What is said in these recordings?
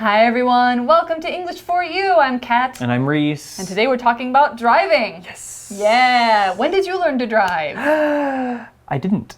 Hi everyone, welcome to English for You. I'm Kat. And I'm Reese. And today we're talking about driving. Yes. Yeah. When did you learn to drive? I didn't.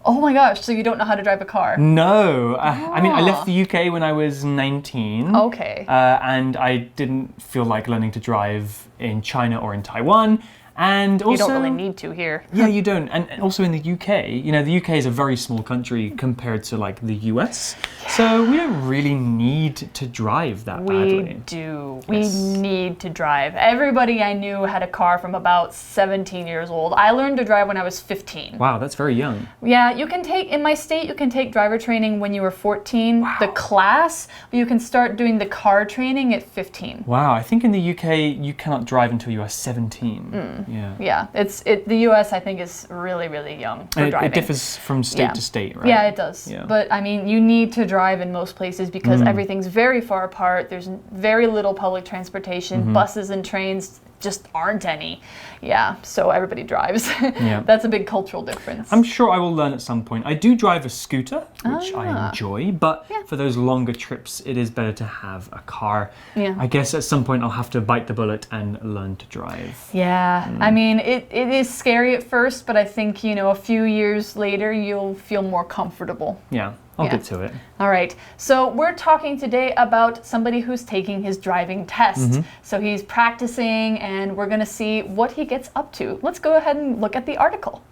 Oh my gosh, so you don't know how to drive a car? No. I mean, I left the UK when I was 19. Okay. And I didn't feel like learning to drive in China or in Taiwan. And also, you don't really need to here. Yeah, you don't. And also in the UK, you know, the UK is a very small country compared to like the US. Yeah. So we don't really need to drive that badly. We do. Yes. We need to drive. Everybody I knew had a car from about 17 years old. I learned to drive when I was 15. Wow, that's very young. Yeah, you can take, in my state, you can take driver training when you were 14, wow. The class, but you can start doing the car training at 15. Wow, I think in the UK you cannot drive until you are 17. Yeah, the US I think is really, really young for driving. It differs from state to state, right? Yeah, it does. Yeah. But I mean, you need to drive in most places because everything's very far apart. There's very little public transportation. Buses and trains just aren't any. Yeah, so everybody drives. Yeah. That's a big cultural difference. I'm sure I will learn at some point. I do drive a scooter, which I enjoy, but for those longer trips, it is better to have a car. Yeah. I guess at some point I'll have to bite the bullet and learn to drive. Yeah, I mean, it is scary at first, but I think, you know, a few years later, you'll feel more comfortable. Yeah. I'll get to it. All right. So we're talking today about somebody who's taking his driving test. So he's practicing and we're going to see what he gets up to. Let's go ahead and look at the article.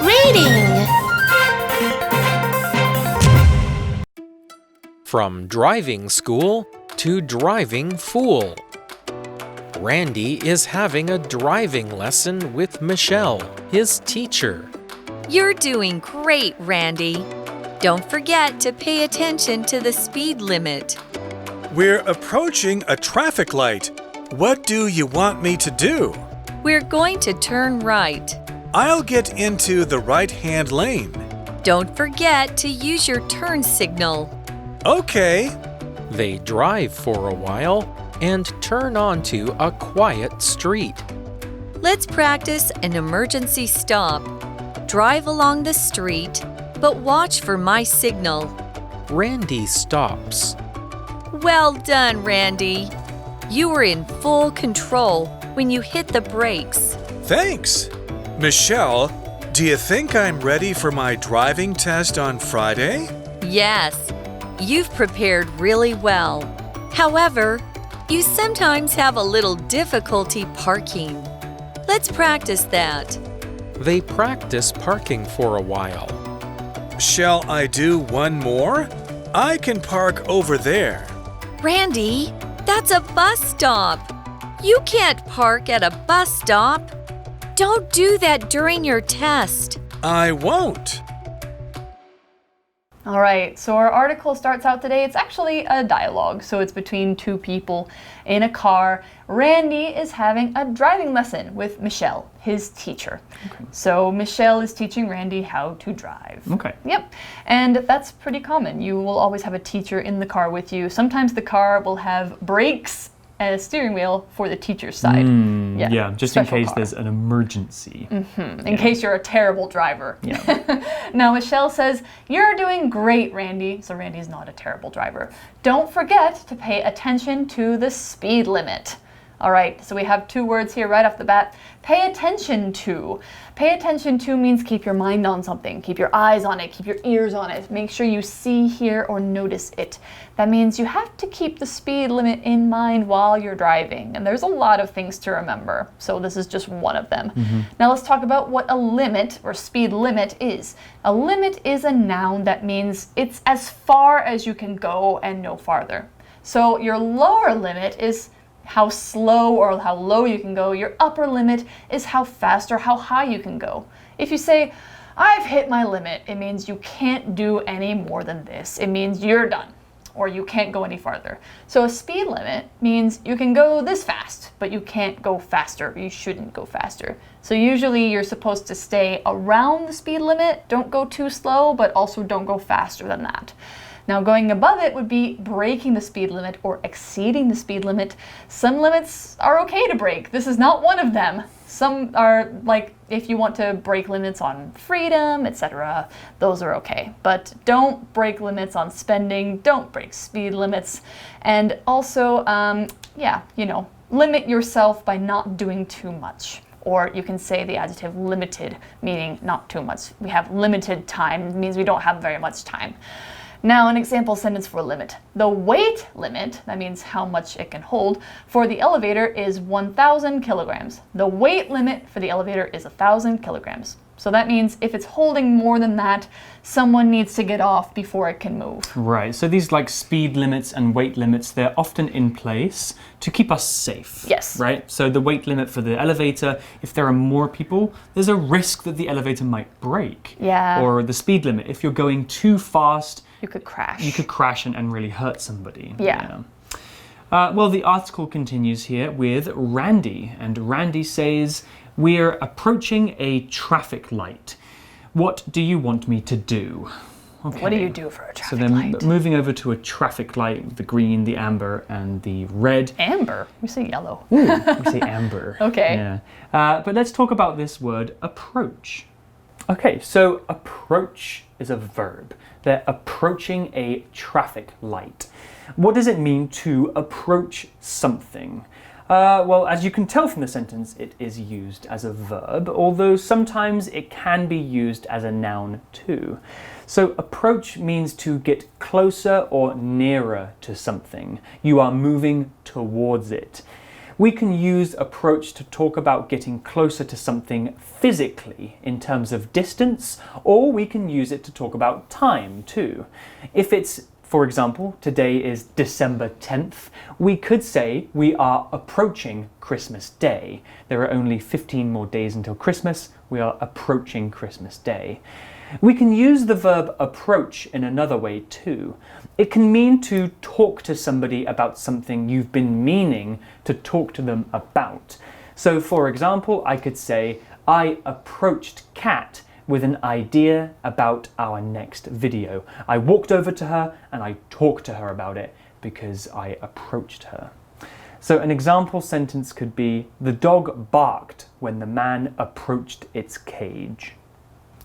Reading. From driving school to driving fool. Randy is having a driving lesson with Michelle, his teacher. You're doing great, Randy. Don't forget to pay attention to the speed limit. We're approaching a traffic light. What do you want me to do? We're going to turn right. I'll get into the right-hand lane. Don't forget to use your turn signal. Okay. They drive for a while and turn onto a quiet street. Let's practice an emergency stop. Drive along the street, but watch for my signal. Randy stops. Well done, Randy. You were in full control when you hit the brakes. Thanks. Michelle, do you think I'm ready for my driving test on Friday? Yes, you've prepared really well. However, you sometimes have a little difficulty parking. Let's practice that. They practice parking for a while. Shall I do one more? I can park over there. Randy, that's a bus stop. You can't park at a bus stop. Don't do that during your test. I won't. All right, so our article starts out today. It's actually a dialogue, so it's between two people in a car. Randy is having a driving lesson with Michelle, his teacher. Okay. So Michelle is teaching Randy how to drive. Okay. Yep, and that's pretty common. You will always have a teacher in the car with you. Sometimes the car will have brakes and a steering wheel for the teacher's side. Yeah, just in case there's an emergency. In case you're a terrible driver. Yeah. Now, Michelle says, "You're doing great, Randy." So Randy's not a terrible driver. "Don't forget to pay attention to the speed limit." All right, so we have two words here right off the bat. Pay attention to. Pay attention to means keep your mind on something. Keep your eyes on it. Keep your ears on it. Make sure you see, hear, or notice it. That means you have to keep the speed limit in mind while you're driving. And there's a lot of things to remember. So this is just one of them. Now let's talk about what a limit or speed limit is. A limit is a noun that means it's as far as you can go and no farther. So your lower limit is how slow or how low you can go. Your upper limit is how fast or how high you can go. If you say, "I've hit my limit," it means you can't do any more than this. It means you're done or you can't go any farther. So a speed limit means you can go this fast, but you can't go faster. You shouldn't go faster. So usually you're supposed to stay around the speed limit. Don't go too slow, but also don't go faster than that. Now, going above it would be breaking the speed limit or exceeding the speed limit. Some limits are okay to break. This is not one of them. Some are like if you want to break limits on freedom, etc. Those are okay. But don't break limits on spending. Don't break speed limits. And also, limit yourself by not doing too much. Or you can say the adjective limited, meaning not too much. We have limited time. It means we don't have very much time. Now, an example sentence for limit. The weight limit, that means how much it can hold, for the elevator is 1,000 kilograms. The weight limit for the elevator is 1,000 kilograms. So that means if it's holding more than that, someone needs to get off before it can move. Right, so these like speed limits and weight limits, they're often in place to keep us safe. Yes. Right? So the weight limit for the elevator, if there are more people, there's a risk that the elevator might break. Yeah. Or the speed limit, if you're going too fast, you could crash. You could crash and really hurt somebody. Yeah. Well, the article continues here with Randy, and Randy says, "We're approaching a traffic light. What do you want me to do?" Okay. What do you do for a traffic light? light? So then moving over to a traffic light, the green, the amber, and the red. Amber? We say yellow. Ooh, we say amber. Okay. Yeah. But let's talk about this word approach. Okay, so approach is a verb. They're approaching a traffic light. What does it mean to approach something? Well, as you can tell from the sentence, it is used as a verb, although sometimes it can be used as a noun too. So approach means to get closer or nearer to something. You are moving towards it. We can use approach to talk about getting closer to something physically in terms of distance, or we can use it to talk about time too. If it's, for example, today is December 10th, we could say we are approaching Christmas Day. There are only 15 more days until Christmas. We are approaching Christmas Day. We can use the verb approach in another way too. It can mean to talk to somebody about something you've been meaning to talk to them about. So for example, I could say, I approached Kat with an idea about our next video. I walked over to her and I talked to her about it because I approached her. So an example sentence could be, the dog barked when the man approached its cage.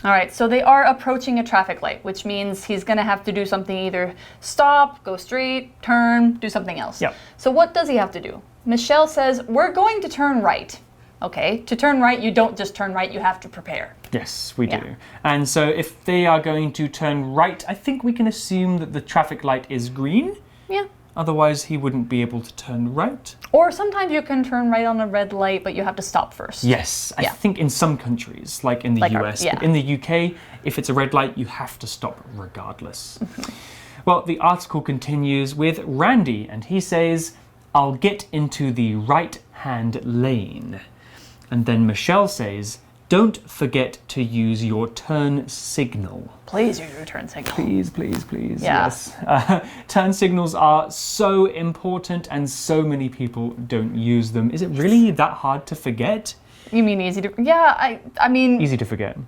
All right, so they are approaching a traffic light, which means he's going to have to do something, either stop, go straight, turn, do something else. Yep. So what does he have to do? Michelle says, we're going to turn right. Okay, to turn right, you don't just turn right, you have to prepare. Yes, we do. And so if they are going to turn right, I think we can assume that the traffic light is green. Yeah. Otherwise, he wouldn't be able to turn right. Or sometimes you can turn right on a red light, but you have to stop first. Yes, I think in some countries, like in the US, but in the UK, if it's a red light, you have to stop regardless. Well, the article continues with Randy, and he says, I'll get into the right-hand lane. And then Michelle says, don't forget to use your turn signal. Please use your turn signal. Please, please, please. Yeah. Yes. Turn signals are so important and so many people don't use them. Is it really that hard to forget? You mean easy to... Yeah, I mean... Easy to forget.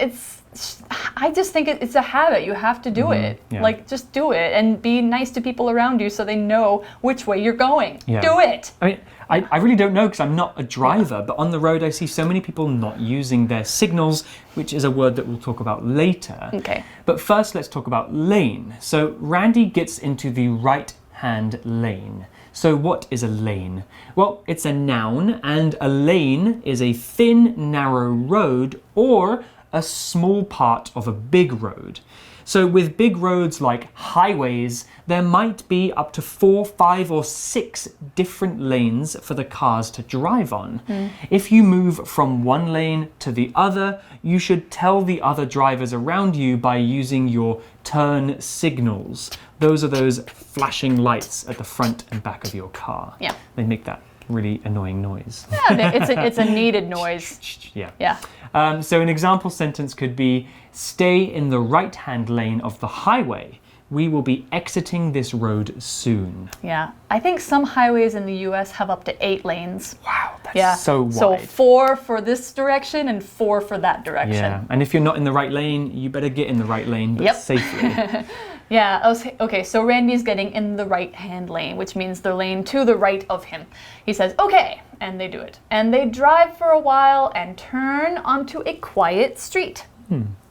I just think it's a habit. You have to do it. Yeah. Like, just do it and be nice to people around you so they know which way you're going. Yeah. Do it. I mean, I really don't know because I'm not a driver, but on the road I see so many people not using their signals, which is a word that we'll talk about later. Okay. But first, let's talk about lane. So Randy gets into the right-hand lane. So what is a lane? Well, it's a noun, and a lane is a thin, narrow road or a small part of a big road. So with big roads like highways, there might be up to 4, 5, or 6 different lanes for the cars to drive on. If you move from one lane to the other, you should tell the other drivers around you by using your turn signals. Those are those flashing lights at the front and back of your car. Yeah. They make that really annoying noise. Yeah, it's a needed noise. Yeah. Yeah. So an example sentence could be, stay in the right-hand lane of the highway. We will be exiting this road soon. Yeah. I think some highways in the US have up to 8 lanes. Wow, that's so wide. So 4 for this direction and 4 for that direction. Yeah, and if you're not in the right lane, you better get in the right lane, but safely. Yeah, okay, so Randy's getting in the right-hand lane, which means the lane to the right of him. He says, okay, and they do it. And they drive for a while and turn onto a quiet street.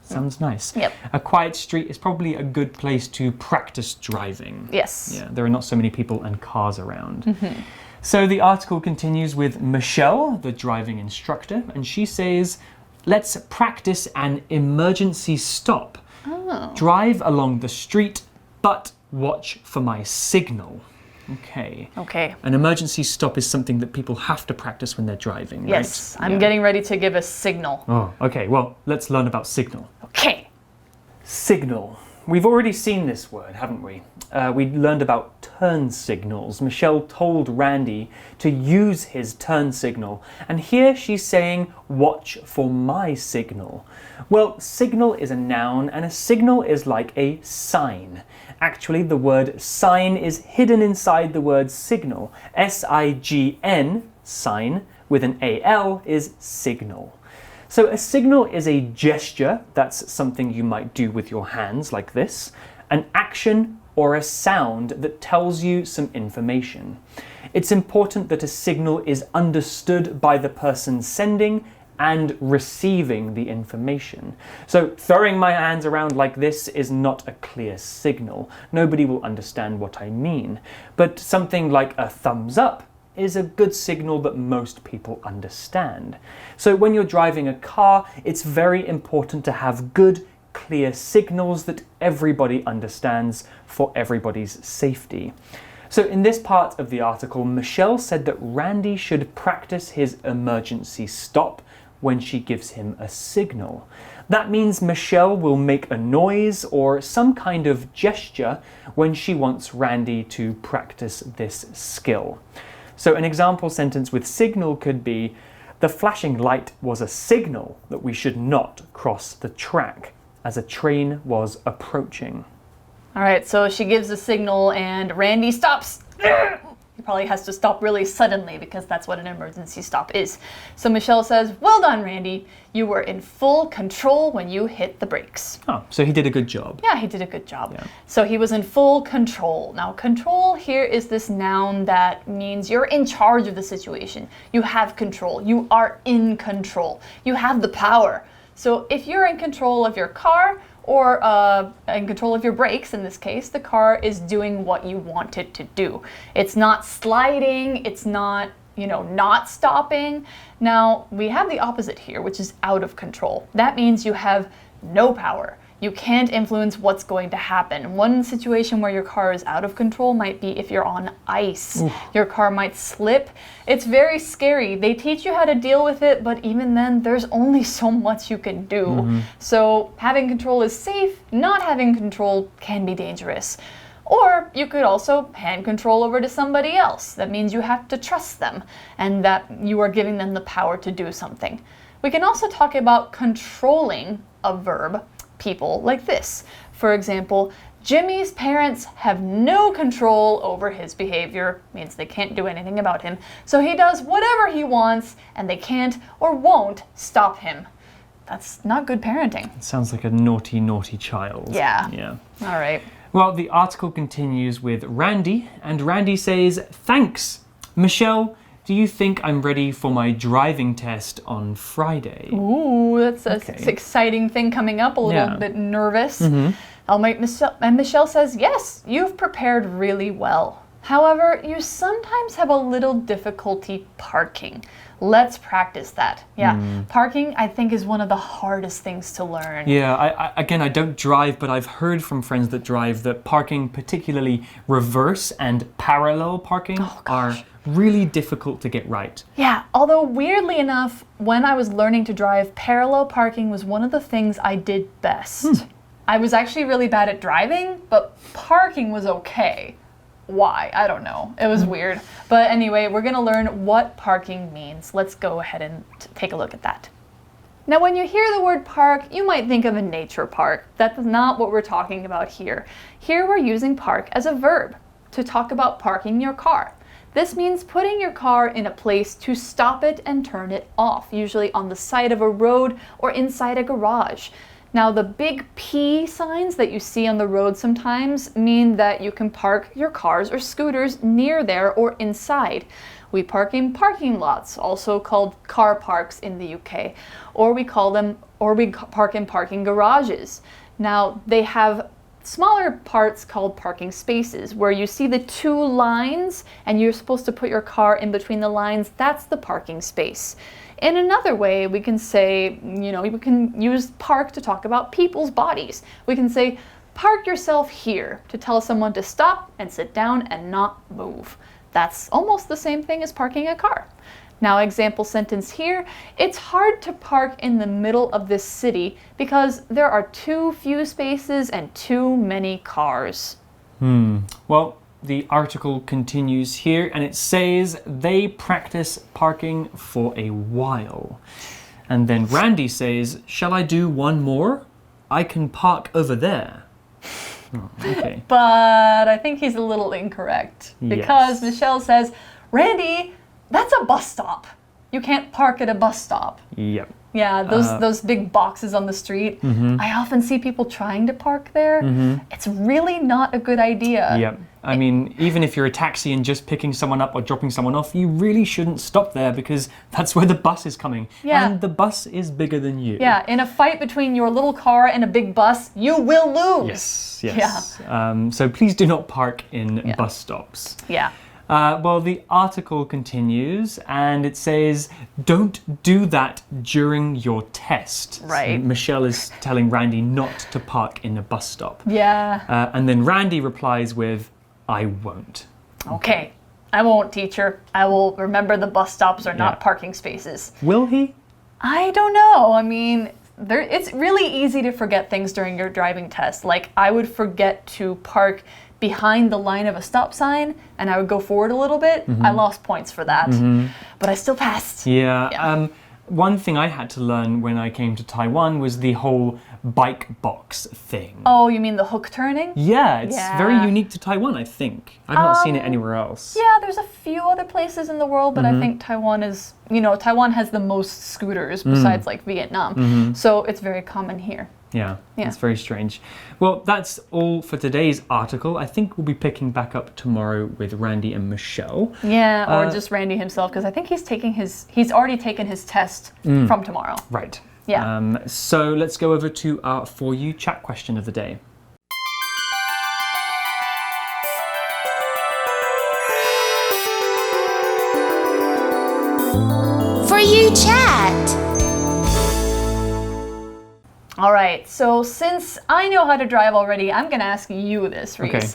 Sounds nice. Yep. A quiet street is probably a good place to practice driving. Yes. Yeah, there are not so many people and cars around. So the article continues with Michelle, the driving instructor, and she says, let's practice an emergency stop. Drive along the street, but watch for my signal. Okay. Okay. An emergency stop is something that people have to practice when they're driving, Yes, right? I'm getting ready to give a signal. Oh, okay. Well, let's learn about signal. Okay. Signal. We've already seen this word, haven't we? We learned about turn signals. Michelle told Randy to use his turn signal, and here she's saying, watch for my signal. Well, signal is a noun, and a signal is like a sign. Actually, the word sign is hidden inside the word signal. S-I-G-N, sign, with an A-L is signal. So a signal is a gesture, that's something you might do with your hands like this, an action or a sound that tells you some information. It's important that a signal is understood by the person sending and receiving the information. So throwing my hands around like this is not a clear signal. Nobody will understand what I mean. But something like a thumbs up is a good signal that most people understand. So when you're driving a car, it's very important to have good, clear signals that everybody understands for everybody's safety. So in this part of the article, Michelle said that Randy should practice his emergency stop when she gives him a signal. That means Michelle will make a noise or some kind of gesture when she wants Randy to practice this skill. So an example sentence with signal could be, the flashing light was a signal that we should not cross the track as a train was approaching. All right, so she gives a signal and Randy stops. He probably has to stop really suddenly because that's what an emergency stop is. So Michelle says, well done, Randy. You were in full control when you hit the brakes. Oh, so he did a good job. Yeah, he did a good job. Yeah. So he was in full control. Now, control here is this noun that means you're in charge of the situation. You have control. You are in control. You have the power. So if you're in control of your car, or in control of your brakes, in this case, the car is doing what you want it to do. It's not sliding, it's not, not stopping. Now, we have the opposite here, which is out of control. That means you have no power. You can't influence what's going to happen. One situation where your car is out of control might be if you're on ice. Oof. Your car might slip. It's very scary. They teach you how to deal with it, but even then, there's only so much you can do. So having control is safe. Not having control can be dangerous. Or you could also hand control over to somebody else. That means you have to trust them and that you are giving them the power to do something. We can also talk about controlling a verb, people, like this. For example, Jimmy's parents have no control over his behavior, means they can't do anything about him, so he does whatever he wants and they can't or won't stop him. That's not good parenting. It sounds like a naughty, naughty child. Yeah. All right. Well, the article continues with Randy, and Randy says, thanks, Michelle. Do you think I'm ready for my driving test on Friday? Ooh, that's an exciting thing coming up, a little bit nervous. And Michelle says, yes, you've prepared really well. However, you sometimes have a little difficulty parking. Let's practice that. Parking, I think, is one of the hardest things to learn. Yeah, I don't drive, but I've heard from friends that drive that parking, particularly reverse and parallel parking, are really difficult to get right. Yeah, although weirdly enough, when I was learning to drive, parallel parking was one of the things I did best. I was actually really bad at driving, but parking was okay. Why? I don't know. It was weird. But anyway, we're going to learn what parking means. Let's go ahead and take a look at that. Now, when you hear the word park, you might think of a nature park. That's not what we're talking about here. Here we're using park as a verb to talk about parking your car. This means putting your car in a place to stop it and turn it off, usually on the side of a road or inside a garage. Now, the big P signs that you see on the road sometimes mean that you can park your cars or scooters near there or inside. We park in parking lots, also called car parks in the UK, or we park in parking garages. Now, they have smaller parts called parking spaces where you see the two lines and you're supposed to put your car in between the lines. That's the parking space. In another way, we can say, we can use park to talk about people's bodies. We can say, park yourself here to tell someone to stop and sit down and not move. That's almost the same thing as parking a car. Now, example sentence here, it's hard to park in the middle of this city because there are too few spaces and too many cars. Well, the article continues here and it says they practice parking for a while. And then Randy says, shall I do one more? I can park over there. Oh, okay. But I think he's a little incorrect because Michelle says, Randy, that's a bus stop. You can't park at a bus stop. Yep. Yeah, those big boxes on the street. I often see people trying to park there. It's really not a good idea. Yep. I mean, even if you're a taxi and just picking someone up or dropping someone off, you really shouldn't stop there because that's where the bus is coming. Yeah. And the bus is bigger than you. Yeah, in a fight between your little car and a big bus, you will lose. Yes. So please do not park in bus stops. Yeah. Well, the article continues and it says, don't do that during your test. Right. So Michelle is telling Randy not to park in a bus stop. Yeah. And then Randy replies with, I won't. Okay, I won't, teacher. I will remember the bus stops are not parking spaces. Will he? I don't know. I mean, it's really easy to forget things during your driving test. Like, I would forget to park behind the line of a stop sign and I would go forward a little bit. I lost points for that, but I still passed. Yeah. One thing I had to learn when I came to Taiwan was the whole bike box thing. Oh, you mean the hook turning? Yeah, it's very unique to Taiwan, I think. I've not seen it anywhere else. Yeah, there's a few other places in the world, but I think Taiwan is, Taiwan has the most scooters besides like Vietnam. So it's very common here. Yeah, it's very strange. Well, that's all for today's article. I think we'll be picking back up tomorrow with Randy and Michelle. Yeah, or just Randy himself, because I think he's already taken his test from tomorrow. Right. Yeah. So let's go over to our For You chat question of the day. For You chat. All right, so since I know how to drive already, I'm going to ask you this, Reese. Okay.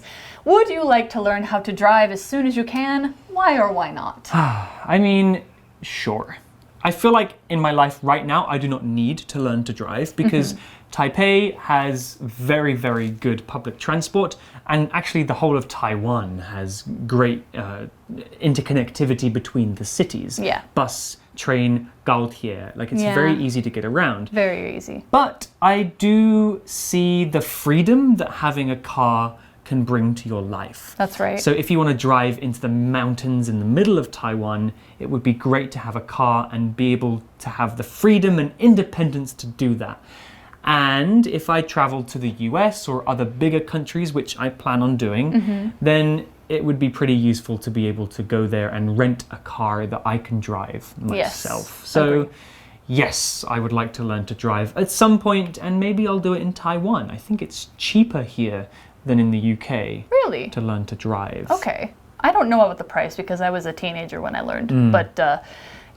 Would you like to learn how to drive as soon as you can? Why or why not? I mean, sure. I feel like in my life right now, I do not need to learn to drive because Taipei has very, very good public transport, and actually the whole of Taiwan has great interconnectivity between the cities. Yeah. Bus, train, gaotie, like it's very easy to get around. Very easy. But I do see the freedom that having a car can bring to your life. That's right. So if you want to drive into the mountains in the middle of Taiwan, it would be great to have a car and be able to have the freedom and independence to do that. And if I travel to the US or other bigger countries, which I plan on doing, then it would be pretty useful to be able to go there and rent a car that I can drive myself. So yes, I would like to learn to drive at some point, and maybe I'll do it in Taiwan. I think it's cheaper here than in the UK. Really? To learn to drive. Okay. I don't know about the price because I was a teenager when I learned. But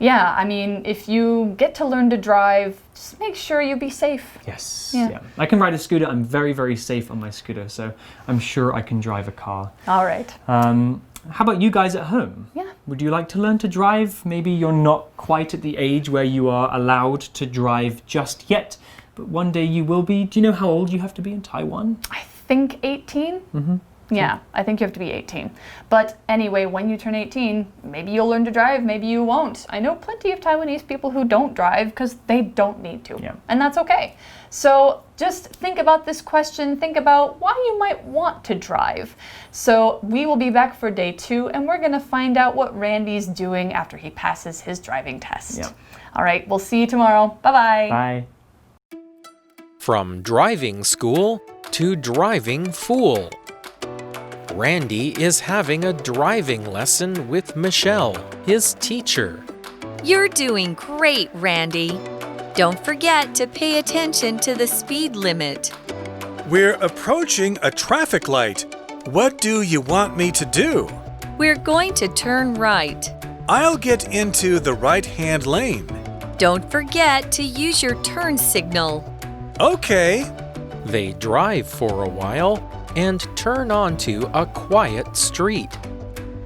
yeah, I mean, if you get to learn to drive, just make sure you be safe. Yes. Yeah. I can ride a scooter. I'm very, very safe on my scooter, so I'm sure I can drive a car. All right. How about you guys at home? Yeah. Would you like to learn to drive? Maybe you're not quite at the age where you are allowed to drive just yet, but one day you will be. Do you know how old you have to be in Taiwan? I think 18. Yeah, I think you have to be 18. But anyway, when you turn 18, maybe you'll learn to drive, maybe you won't. I know plenty of Taiwanese people who don't drive because they don't need to. Yeah. And that's okay. So just think about this question. Think about why you might want to drive. So we will be back for day 2, and we're going to find out what Randy's doing after he passes his driving test. Yeah. All right, we'll see you tomorrow. Bye-bye. Bye. From driving school to driving fool. Randy is having a driving lesson with Michelle, his teacher. You're doing great, Randy. Don't forget to pay attention to the speed limit. We're approaching a traffic light. What do you want me to do? We're going to turn right. I'll get into the right-hand lane. Don't forget to use your turn signal. Okay. They drive for a while and turn onto a quiet street.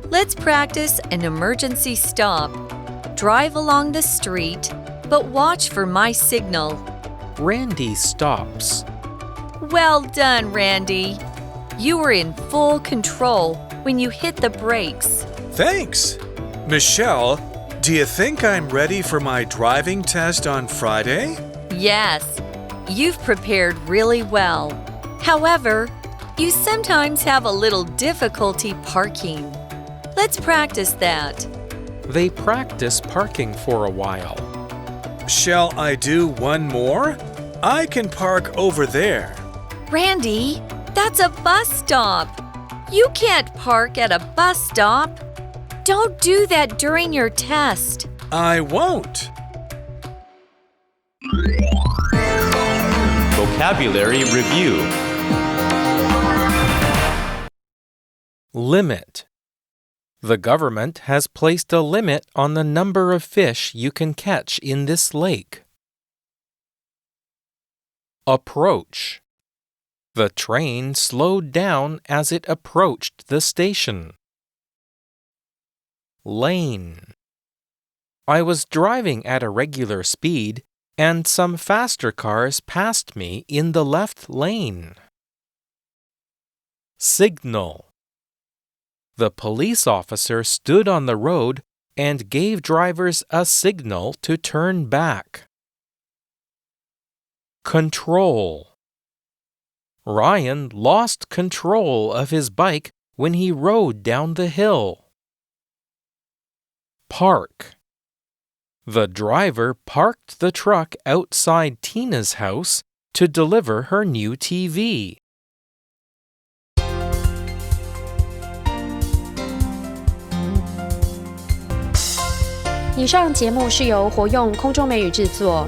Let's practice an emergency stop. Drive along the street, but watch for my signal. Randy stops. Well done, Randy. You were in full control when you hit the brakes. Thanks. Michelle, do you think I'm ready for my driving test on Friday? Yes, you've prepared really well. However, you sometimes have a little difficulty parking. Let's practice that. They practice parking for a while. Shall I do one more? I can park over there. Randy, that's a bus stop. You can't park at a bus stop. Don't do that during your test. I won't. Vocabulary Review. Limit. The government has placed a limit on the number of fish you can catch in this lake. Approach. The train slowed down as it approached the station. Lane. I was driving at a regular speed, and some faster cars passed me in the left lane. Signal. The police officer stood on the road and gave drivers a signal to turn back. Control. Ryan lost control of his bike when he rode down the hill. Park. The driver parked the truck outside Tina's house to deliver her new TV. 以上节目是由活用空中美语制作，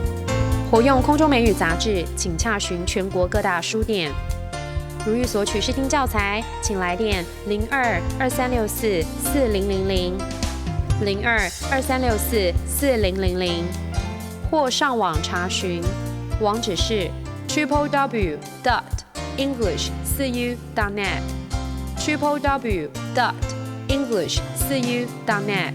活用空中美语杂志，请洽询全国各大书店。如欲索取试听教材，请来电02-2364-4000 02-2364-4000，或上网查询，网址是 www.english4u.net www.english4u.net